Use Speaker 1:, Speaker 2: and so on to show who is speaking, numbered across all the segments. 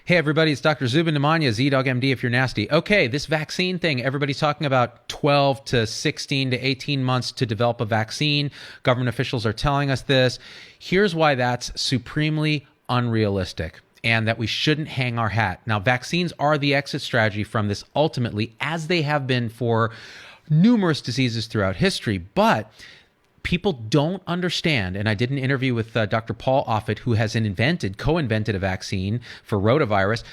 Speaker 1: Hey everybody, it's Dr. Zubin Damania, ZDoggMD if you're nasty. Okay, this vaccine thing, everybody's talking about 12 to 16 to 18 months to develop a vaccine. Government officials are telling us this. Here's why that's supremely unrealistic and that we shouldn't hang our hat. Now, vaccines are the exit strategy from this ultimately, as they have been for numerous diseases throughout history, but people don't understand, and I did an interview with Dr. Paul Offit, who has co-invented a vaccine for rotavirus.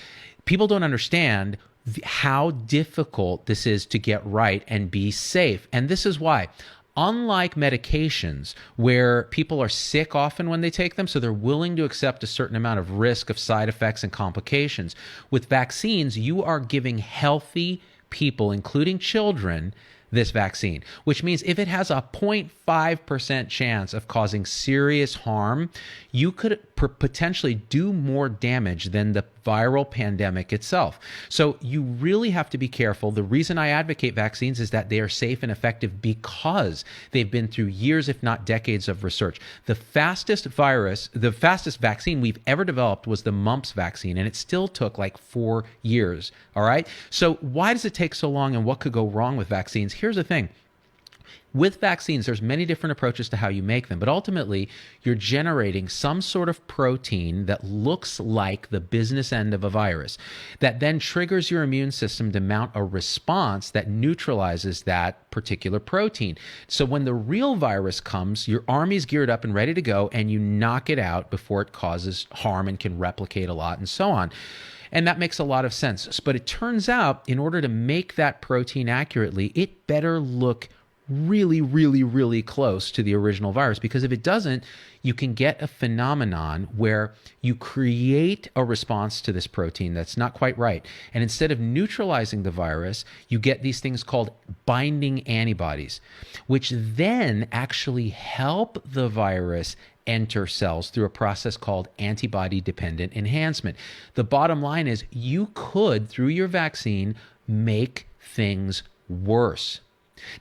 Speaker 1: People don't understand how difficult this is to get right and be safe. And this is why. Unlike medications, where people are sick often when they take them, so they're willing to accept a certain amount of risk of side effects and complications, with vaccines, you are giving healthy people, including children, this vaccine, which means if it has a 0.5% chance of causing serious harm, you could potentially do more damage than the viral pandemic itself. So you really have to be careful. The reason I advocate vaccines is that they are safe and effective because they've been through years, if not decades, of research. The fastest vaccine we've ever developed was the mumps vaccine, and it still took like 4 years. All right. So why does it take so long, and what could go wrong with vaccines? Here's the thing. With vaccines, there's many different approaches to how you make them, but ultimately you're generating some sort of protein that looks like the business end of a virus that then triggers your immune system to mount a response that neutralizes that particular protein. So when the real virus comes, your army's geared up and ready to go, and you knock it out before it causes harm and can replicate a lot and so on. And that makes a lot of sense. But it turns out, in order to make that protein accurately, it better look really, really, really close to the original virus, because if it doesn't, you can get a phenomenon where you create a response to this protein that's not quite right. And instead of neutralizing the virus, you get these things called binding antibodies, which then actually help the virus enter cells through a process called antibody-dependent enhancement. The bottom line is you could, through your vaccine, make things worse.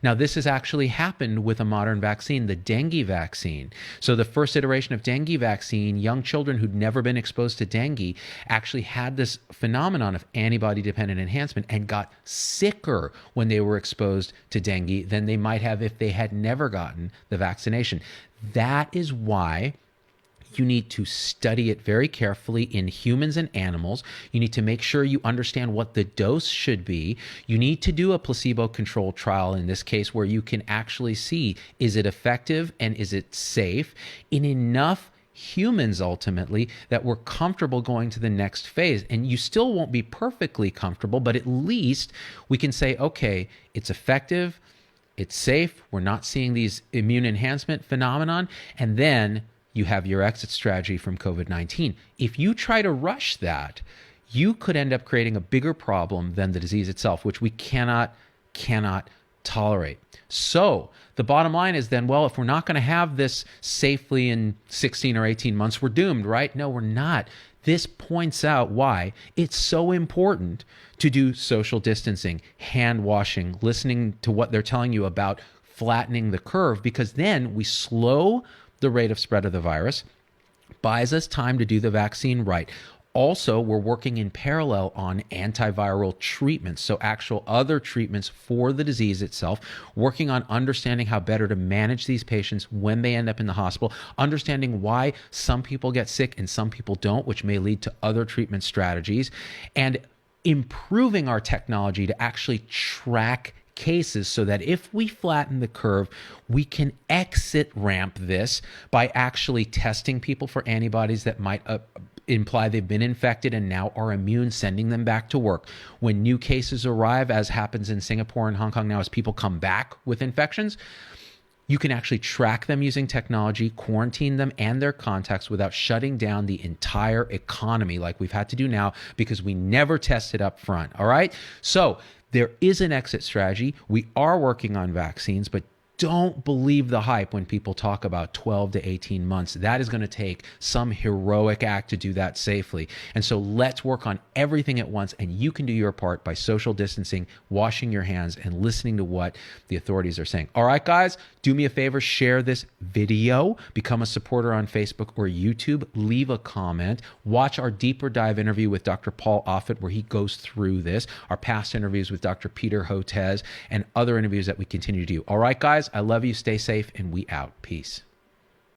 Speaker 1: Now, this has actually happened with a modern vaccine, the dengue vaccine. So the first iteration of dengue vaccine, young children who'd never been exposed to dengue actually had this phenomenon of antibody-dependent enhancement and got sicker when they were exposed to dengue than they might have if they had never gotten the vaccination. That is why you need to study it very carefully in humans and animals. You need to make sure you understand what the dose should be. You need to do a placebo-controlled trial in this case where you can actually see, is it effective and is it safe in enough humans ultimately that we're comfortable going to the next phase. And you still won't be perfectly comfortable, but at least we can say, okay, it's effective, it's safe, we're not seeing these immune enhancement phenomenon, and then you have your exit strategy from COVID-19. If you try to rush that, you could end up creating a bigger problem than the disease itself, which we cannot tolerate. So the bottom line is then, well, if we're not going to have this safely in 16 or 18 months, we're doomed, right? No, we're not. This points out why it's so important to do social distancing, hand washing, listening to what they're telling you about flattening the curve, because then we slow the rate of spread of the virus, buys us time to do the vaccine right. Also, we're working in parallel on antiviral treatments, so actual other treatments for the disease itself, working on understanding how better to manage these patients when they end up in the hospital, understanding why some people get sick and some people don't, which may lead to other treatment strategies, and improving our technology to actually track cases so that if we flatten the curve, we can exit ramp this by actually testing people for antibodies that might imply they've been infected and now are immune, sending them back to work. When new cases arrive, as happens in Singapore and Hong Kong now, as people come back with infections, you can actually track them using technology, quarantine them and their contacts without shutting down the entire economy like we've had to do now because we never tested up front. All right. So there is an exit strategy. We are working on vaccines, but Don't believe the hype when people talk about 12 to 18 months. That is going to take some heroic act to do that safely. And so let's work on everything at once. And you can do your part by social distancing, washing your hands, and listening to what the authorities are saying. All right, guys, do me a favor, share this video, become a supporter on Facebook or YouTube, leave a comment, watch our deeper dive interview with Dr. Paul Offit, where he goes through this, our past interviews with Dr. Peter Hotez, and other interviews that we continue to do. All right, guys, I love you. Stay safe, and we out. Peace.